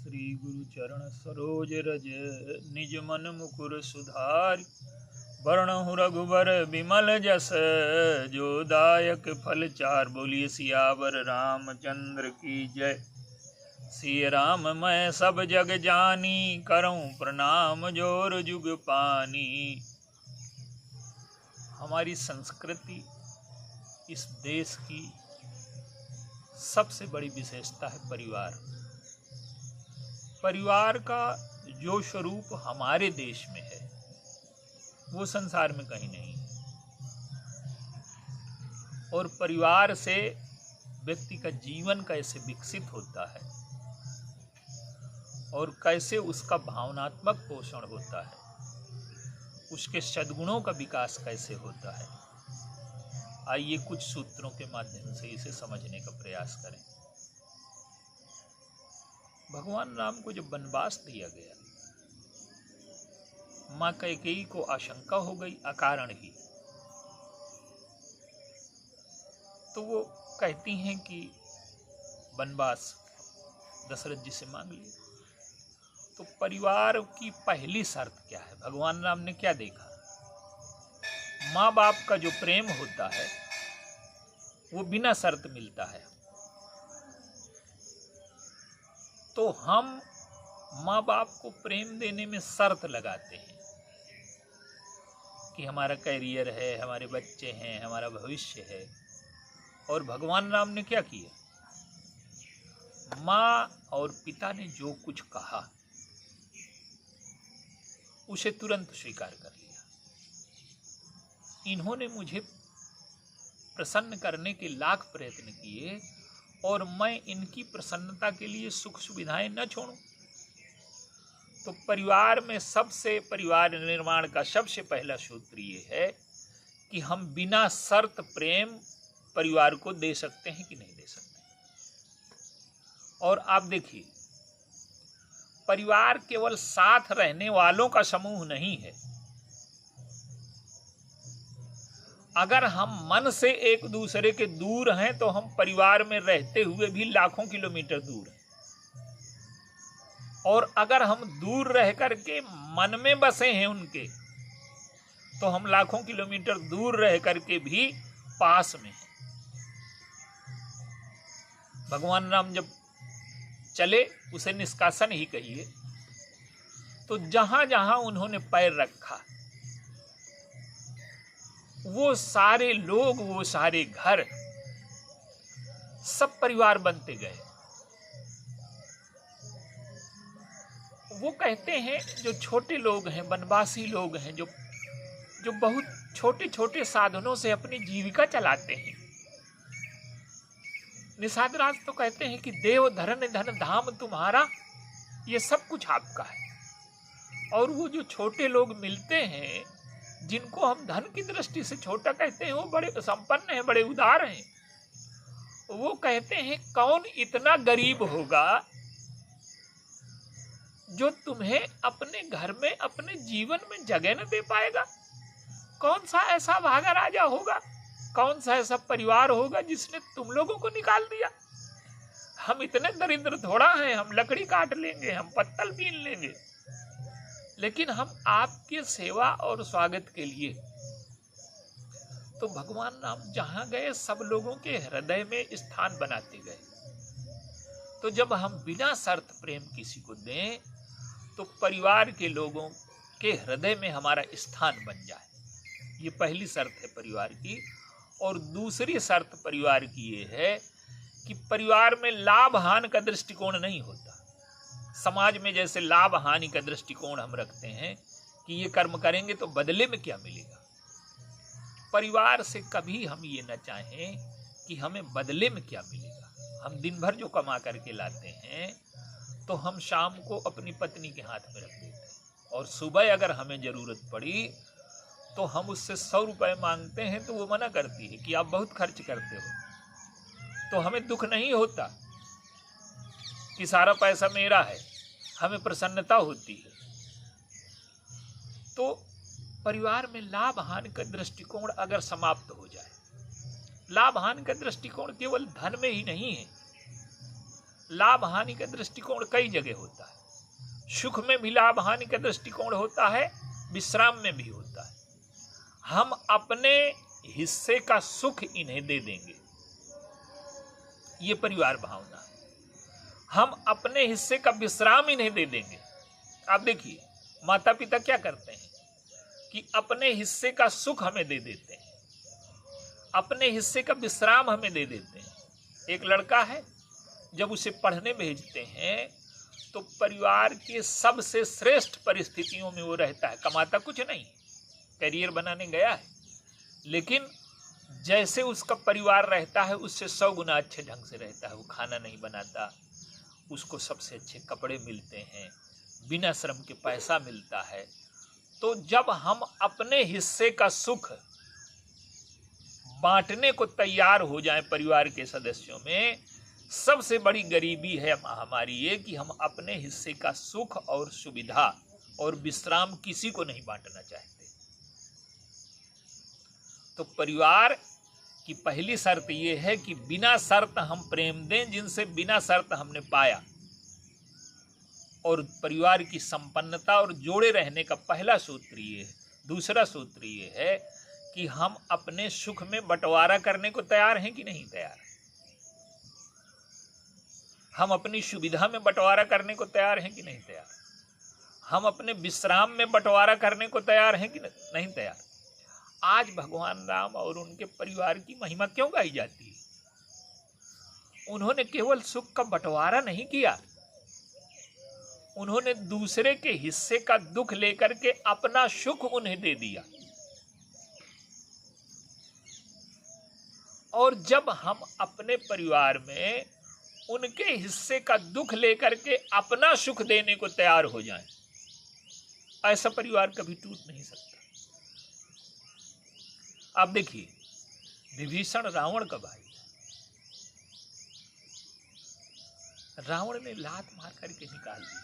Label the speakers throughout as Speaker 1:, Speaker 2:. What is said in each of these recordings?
Speaker 1: श्री गुरु चरण सरोज रज निज मन मुकुर सुधारि। वरणहु रघुबर विमल जस जो दायक फल चार। बोलिए सियावर रामचंद्र की जय। सिय राम मैं सब जग जानी करऊं प्रणाम जोर जुग पानी। हमारी संस्कृति इस देश की सबसे बड़ी विशेषता है परिवार। परिवार का जो स्वरूप हमारे देश में है वो संसार में कहीं नहीं है। और परिवार से व्यक्ति का जीवन कैसे विकसित होता है और कैसे उसका भावनात्मक पोषण होता है, उसके सद्गुणों का विकास कैसे होता है, आइए कुछ सूत्रों के माध्यम से इसे समझने का प्रयास करें। भगवान राम को जब वनवास दिया गया, मां कैकेयी को आशंका हो गई अकारण ही। तो वो कहती हैं कि वनवास दशरथ जी से मांग लिया। तो परिवार की पहली शर्त क्या है? भगवान राम ने क्या देखा? माँ बाप का जो प्रेम होता है वो बिना शर्त मिलता है। तो हम माँ बाप को प्रेम देने में शर्त लगाते हैं कि हमारा कैरियर है, हमारे बच्चे हैं, हमारा भविष्य है। और भगवान राम ने क्या किया? माँ और पिता ने जो कुछ कहा उसे तुरंत स्वीकार कर लिया। इन्होंने मुझे प्रसन्न करने के लाख प्रयत्न किए और मैं इनकी प्रसन्नता के लिए सुख सुविधाएं न छोड़ूं। तो परिवार निर्माण का सबसे पहला सूत्र ये है कि हम बिना शर्त प्रेम परिवार को दे सकते हैं कि नहीं दे सकते। और आप देखिए, परिवार केवल साथ रहने वालों का समूह नहीं है। अगर हम मन से एक दूसरे के दूर हैं तो हम परिवार में रहते हुए भी लाखों किलोमीटर दूर हैं। और अगर हम दूर रह करके मन में बसे हैं उनके, तो हम लाखों किलोमीटर दूर रह करके भी पास में हैं। भगवान राम जब चले, उसे निष्कासन ही कहिए, तो जहां जहां उन्होंने पैर रखा वो सारे लोग, वो सारे घर सब परिवार बनते गए। वो कहते हैं जो छोटे लोग हैं, वनवासी लोग हैं, जो बहुत छोटे छोटे साधनों से अपनी जीविका चलाते हैं। निषाद राज तो कहते हैं कि देव धरन धन धाम तुम्हारा, ये सब कुछ आपका है। और वो जो छोटे लोग मिलते हैं, जिनको हम धन की दृष्टि से छोटा कहते हैं, वो बड़े संपन्न हैं, बड़े उदार हैं। वो कहते हैं कौन इतना गरीब होगा जो तुम्हें अपने घर में, अपने जीवन में जगह न दे पाएगा? कौन सा ऐसा भागा राजा होगा, कौन सा ऐसा परिवार होगा जिसने तुम लोगों को निकाल दिया? हम इतने दरिद्र थोड़ा हैं, हम लकड़ी काट लेंगे, हम पत्तल बीन लेंगे, लेकिन हम आपकी सेवा और स्वागत के लिए। तो भगवान राम जहां गए सब लोगों के हृदय में स्थान बनाते गए। तो जब हम बिना शर्त प्रेम किसी को दें तो परिवार के लोगों के हृदय में हमारा स्थान बन जाए, ये पहली शर्त है परिवार की। और दूसरी शर्त परिवार की ये है कि परिवार में लाभ हानि का दृष्टिकोण नहीं होता। समाज में जैसे लाभ हानि का दृष्टिकोण हम रखते हैं कि ये कर्म करेंगे तो बदले में क्या मिलेगा, परिवार से कभी हम ये न चाहें कि हमें बदले में क्या मिलेगा। हम दिन भर जो कमा करके लाते हैं तो हम शाम को अपनी पत्नी के हाथ में रख देते हैं, और सुबह अगर हमें जरूरत पड़ी तो हम उससे 100 रुपए मांगते हैं तो वो मना करती है कि आप बहुत खर्च करते हो। तो हमें दुख नहीं होता कि सारा पैसा मेरा है, हमें प्रसन्नता होती है। तो परिवार में लाभ हानि का दृष्टिकोण अगर समाप्त हो जाए, लाभ हानि का दृष्टिकोण केवल धन में ही नहीं है, लाभ हानि का दृष्टिकोण कई जगह होता है। सुख में भी लाभ हानि का दृष्टिकोण होता है, विश्राम में भी होता है। हम अपने हिस्से का सुख इन्हें दे देंगे, ये परिवार भावना है। हम अपने हिस्से का विश्राम इन्हें दे देंगे। आप देखिए माता पिता क्या करते हैं कि अपने हिस्से का सुख हमें दे देते हैं, अपने हिस्से का विश्राम हमें दे देते हैं। एक लड़का है, जब उसे पढ़ने भेजते हैं तो परिवार के सबसे श्रेष्ठ परिस्थितियों में वो रहता है। कमाता कुछ नहीं, करियर बनाने गया है, लेकिन जैसे उसका परिवार रहता है उससे 100 गुना अच्छे ढंग से रहता है। वो खाना नहीं बनाता, उसको सबसे अच्छे कपड़े मिलते हैं, बिना श्रम के पैसा मिलता है। तो जब हम अपने हिस्से का सुख बांटने को तैयार हो जाएं परिवार के सदस्यों में, सबसे बड़ी गरीबी है हमारी ये कि हम अपने हिस्से का सुख और सुविधा और विश्राम किसी को नहीं बांटना चाहते। तो परिवार की पहली शर्त ये है कि बिना शर्त हम प्रेम दें जिनसे बिना शर्त हमने पाया। और परिवार की संपन्नता और जोड़े रहने का पहला सूत्र ये है। दूसरा सूत्र ये है कि हम अपने सुख में बंटवारा करने को तैयार हैं कि नहीं तैयार। हम अपनी सुविधा में बंटवारा करने को तैयार हैं कि नहीं तैयार। हम अपने विश्राम में बंटवारा करने को तैयार हैं कि नहीं तैयार। आज भगवान राम और उनके परिवार की महिमा क्यों गाई जाती है? उन्होंने केवल सुख का बंटवारा नहीं किया, उन्होंने दूसरे के हिस्से का दुख लेकर के अपना सुख उन्हें दे दिया। और जब हम अपने परिवार में उनके हिस्से का दुख लेकर के अपना सुख देने को तैयार हो जाएं, ऐसा परिवार कभी टूट नहीं सकता। आप देखिए विभीषण रावण का भाई, रावण ने लात मार करके निकाल दिया।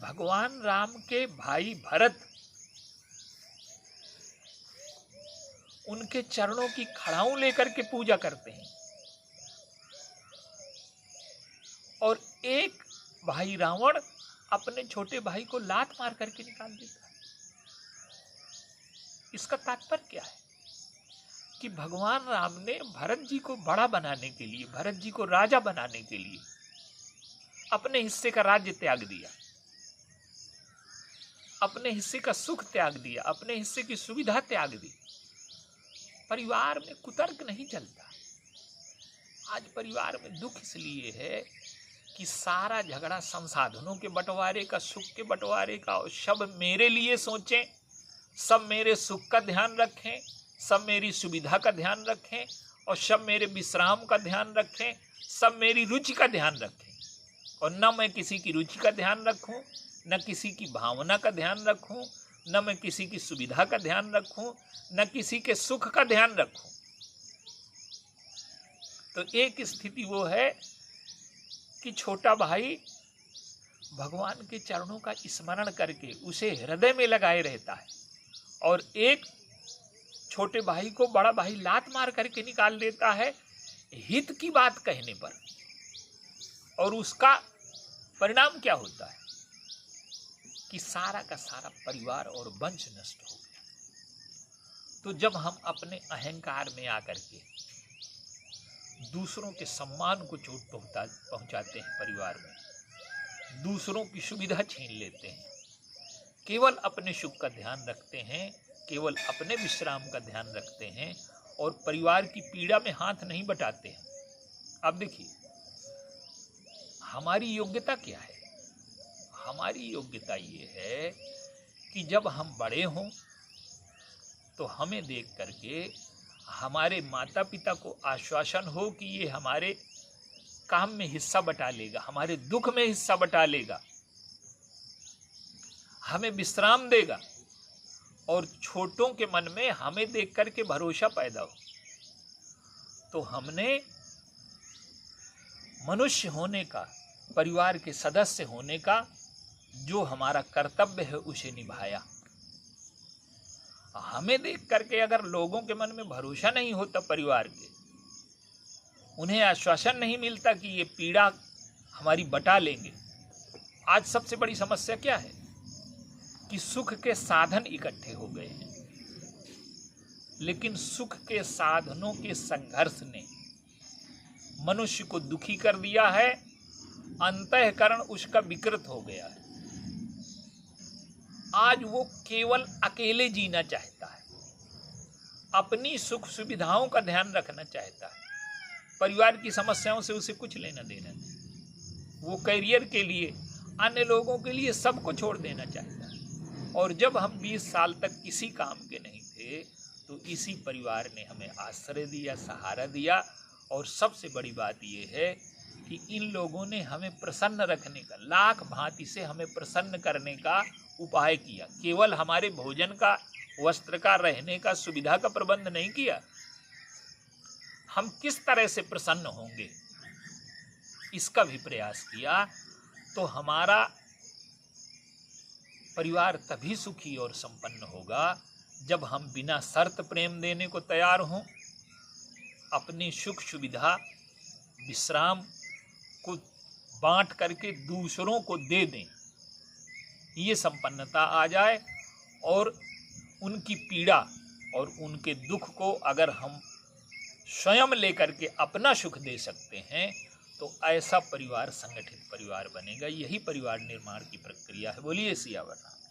Speaker 1: भगवान राम के भाई भरत उनके चरणों की खड़ाऊं लेकर के पूजा करते हैं, और एक भाई रावण अपने छोटे भाई को लात मार करके निकाल देता है। इसका तात्पर्य क्या है कि भगवान राम ने भरत जी को बड़ा बनाने के लिए, भरत जी को राजा बनाने के लिए अपने हिस्से का राज्य त्याग दिया, अपने हिस्से का सुख त्याग दिया, अपने हिस्से की सुविधा त्याग दी। परिवार में कुतर्क नहीं चलता। आज परिवार में दुख इसलिए है कि सारा झगड़ा संसाधनों के बंटवारे का, सुख के बंटवारे का, और सब मेरे लिए सोचें, सब मेरे सुख का ध्यान रखें, सब मेरी सुविधा का ध्यान रखें, और सब मेरे विश्राम का ध्यान रखें, सब मेरी रुचि का ध्यान रखें। और न मैं किसी की रुचि का ध्यान रखूं, न किसी की भावना का ध्यान रखूं, न मैं किसी की सुविधा का ध्यान रखूं, न किसी के सुख का ध्यान रखूं। तो एक स्थिति वो है कि छोटा भाई भगवान के चरणों का स्मरण करके उसे हृदय में लगाए रहता है, और एक छोटे भाई को बड़ा भाई लात मार करके निकाल देता है हित की बात कहने पर। और उसका परिणाम क्या होता है कि सारा का सारा परिवार और वंश नष्ट हो गया। तो जब हम अपने अहंकार में आकर के दूसरों के सम्मान को चोट पहुंचाते हैं, परिवार में दूसरों की सुविधा छीन लेते हैं, केवल अपने सुख का ध्यान रखते हैं, केवल अपने विश्राम का ध्यान रखते हैं, और परिवार की पीड़ा में हाथ नहीं बटाते हैं। अब देखिए हमारी योग्यता क्या है? हमारी योग्यता ये है कि जब हम बड़े हों तो हमें देख करके हमारे माता पिता को आश्वासन हो कि ये हमारे काम में हिस्सा बटा लेगा, हमारे दुख में हिस्सा बटा लेगा, हमें विश्राम देगा, और छोटों के मन में हमें देख करके भरोसा पैदा हो। तो हमने मनुष्य होने का, परिवार के सदस्य होने का जो हमारा कर्तव्य है उसे निभाया। हमें देख करके अगर लोगों के मन में भरोसा नहीं होता परिवार के, उन्हें आश्वासन नहीं मिलता कि ये पीड़ा हमारी बटा लेंगे। आज सबसे बड़ी समस्या क्या है कि सुख के साधन इकट्ठे हो गए हैं, लेकिन सुख के साधनों के संघर्ष ने मनुष्य को दुखी कर दिया है, अंतःकरण उसका विकृत हो गया है। आज वो केवल अकेले जीना चाहता है, अपनी सुख सुविधाओं का ध्यान रखना चाहता है, परिवार की समस्याओं से उसे कुछ लेना देना नहीं। वो करियर के लिए, अन्य लोगों के लिए सबको छोड़ देना चाहता है। और जब हम 20 साल तक किसी काम के नहीं थे तो इसी परिवार ने हमें आश्रय दिया, सहारा दिया। और सबसे बड़ी बात यह है कि इन लोगों ने हमें प्रसन्न रखने का, लाख भांति से हमें प्रसन्न करने का उपाय किया। केवल हमारे भोजन का, वस्त्र का, रहने का, सुविधा का प्रबंध नहीं किया। हम किस तरह से प्रसन्न होंगे इसका भी प्रयास किया, तो हमारा परिवार तभी सुखी और संपन्न होगा जब हम बिना शर्त प्रेम देने को तैयार हों, अपनी सुख सुविधा, विश्राम को बांट करके दूसरों को दे दें। ये संपन्नता आ जाए और उनकी पीड़ा और उनके दुख को अगर हम स्वयं लेकर के अपना सुख दे सकते हैं तो ऐसा परिवार संगठित परिवार बनेगा। यही परिवार निर्माण की प्रक्रिया है। बोलिए सियावर राम।